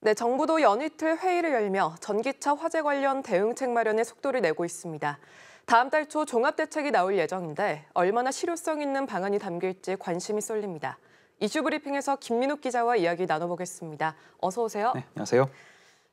네, 정부도 연이틀 회의를 열며 전기차 화재 관련 대응책 마련에 속도를 내고 있습니다. 다음 달 초 종합대책이 나올 예정인데 얼마나 실효성 있는 방안이 담길지 관심이 쏠립니다. 이슈 브리핑에서 김민욱 기자와 이야기 나눠보겠습니다. 어서 오세요. 네, 안녕하세요.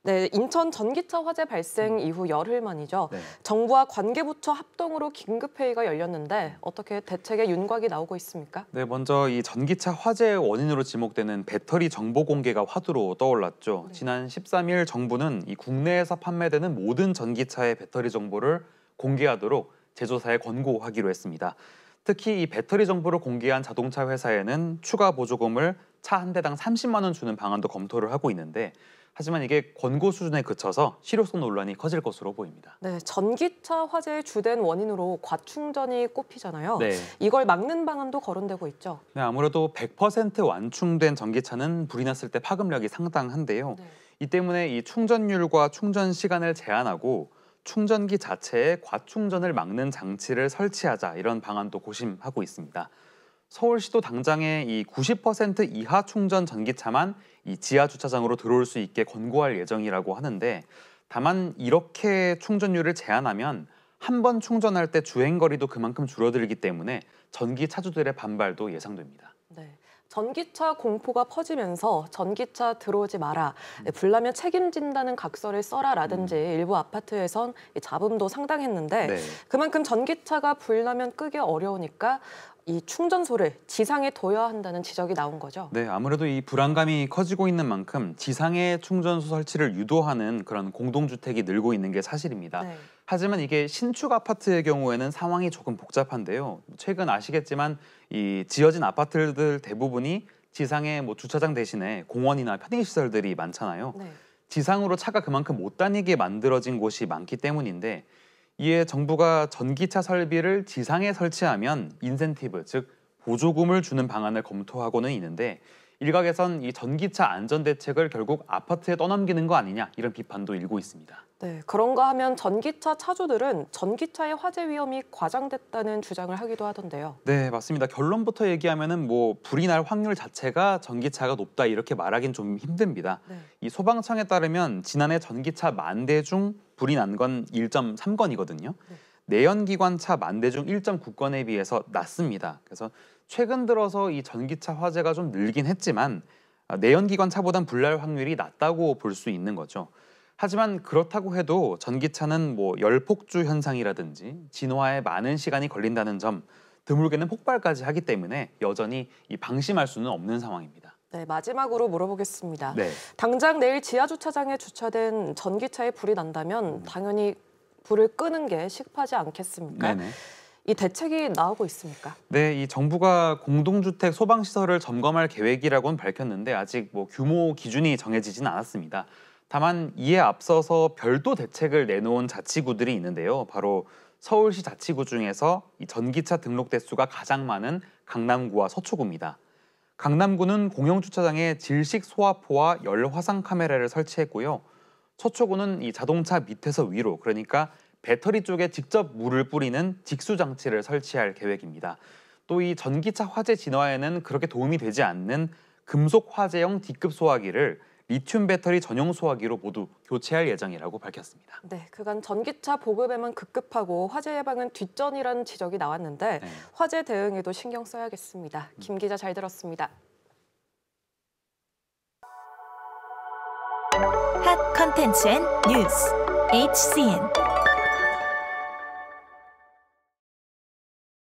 네, 인천 전기차 화재 발생 이후 열흘 만이죠. 네. 정부와 관계부처 합동으로 긴급회의가 열렸는데 어떻게 대책의 윤곽이 나오고 있습니까? 네, 먼저 이 전기차 화재의 원인으로 지목되는 배터리 정보 공개가 화두로 떠올랐죠. 네. 지난 13일 정부는 이 국내에서 판매되는 모든 전기차의 배터리 정보를 공개하도록 제조사에 권고하기로 했습니다. 특히 이 배터리 정보를 공개한 자동차 회사에는 추가 보조금을 차 한 대당 30만 원 주는 방안도 검토를 하고 있는데 하지만 이게 권고 수준에 그쳐서 실효성 논란이 커질 것으로 보입니다. 네, 전기차 화재의 주된 원인으로 과충전이 꼽히잖아요. 네. 이걸 막는 방안도 거론되고 있죠. 네, 아무래도 100% 완충된 전기차는 불이 났을 때 파급력이 상당한데요. 네. 이 때문에 이 충전율과 충전 시간을 제한하고 충전기 자체에 과충전을 막는 장치를 설치하자 이런 방안도 고심하고 있습니다. 서울시도 당장에 이 90% 이하 충전 전기차만 이 지하 주차장으로 들어올 수 있게 권고할 예정이라고 하는데 다만 이렇게 충전율을 제한하면 한 번 충전할 때 주행 거리도 그만큼 줄어들기 때문에 전기 차주들의 반발도 예상됩니다. 네. 전기차 공포가 퍼지면서 전기차 들어오지 마라, 불나면 책임진다는 각서를 써라라든지 일부 아파트에선 잡음도 상당했는데 네. 그만큼 전기차가 불나면 끄기 어려우니까 이 충전소를 지상에 둬야 한다는 지적이 나온 거죠. 네, 아무래도 이 불안감이 커지고 있는 만큼 지상에 충전소 설치를 유도하는 그런 공동주택이 늘고 있는 게 사실입니다. 네. 하지만 이게 신축 아파트의 경우에는 상황이 조금 복잡한데요. 최근 아시겠지만 이 지어진 아파트들 대부분이 지상에 뭐 주차장 대신에 공원이나 편의시설들이 많잖아요. 네. 지상으로 차가 그만큼 못 다니게 만들어진 곳이 많기 때문인데 이에 정부가 전기차 설비를 지상에 설치하면 인센티브, 즉 보조금을 주는 방안을 검토하고는 있는데 일각에선 이 전기차 안전 대책을 결국 아파트에 떠넘기는 거 아니냐 이런 비판도 일고 있습니다. 네, 그런가 하면 전기차 차주들은 전기차의 화재 위험이 과장됐다는 주장을 하기도 하던데요. 네, 맞습니다. 결론부터 얘기하면은 뭐 불이 날 확률 자체가 전기차가 높다 이렇게 말하긴 좀 힘듭니다. 네. 이 소방청에 따르면 지난해 전기차 10,000대 중 불이 난 건 1.3건이거든요. 네. 내연기관차 10,000대 중 1.9건에 비해서 낮습니다. 그래서 최근 들어서 이 전기차 화재가 좀 늘긴 했지만 내연기관차보단 불날 확률이 낮다고 볼 수 있는 거죠. 하지만 그렇다고 해도 전기차는 뭐 열폭주 현상이라든지 진화에 많은 시간이 걸린다는 점, 드물게는 폭발까지 하기 때문에 여전히 이 방심할 수는 없는 상황입니다. 네, 마지막으로 물어보겠습니다. 네. 당장 내일 지하 주차장에 주차된 전기차에 불이 난다면 당연히 불을 끄는 게 시급하지 않겠습니까? 네네. 이 대책이 나오고 있습니까? 네, 이 정부가 공동주택 소방시설을 점검할 계획이라고는 밝혔는데 아직 뭐 규모 기준이 정해지진 않았습니다. 다만 이에 앞서서 별도 대책을 내놓은 자치구들이 있는데요. 바로 서울시 자치구 중에서 이 전기차 등록 대수가 가장 많은 강남구와 서초구입니다. 강남구는 공영주차장에 질식 소화포와 열 화상 카메라를 설치했고요. 서초구는 이 자동차 밑에서 위로, 그러니까 배터리 쪽에 직접 물을 뿌리는 직수 장치를 설치할 계획입니다. 또 이 전기차 화재 진화에는 그렇게 도움이 되지 않는 금속 화재형 D급 소화기를 리튬 배터리 전용 소화기로 모두 교체할 예정이라고 밝혔습니다. 네, 그간 전기차 보급에만 급급하고 화재 예방은 뒷전이라는 지적이 나왔는데 네. 화재 대응에도 신경 써야겠습니다. 김 기자 잘 들었습니다. 핫 컨텐츠 앤 뉴스 HCN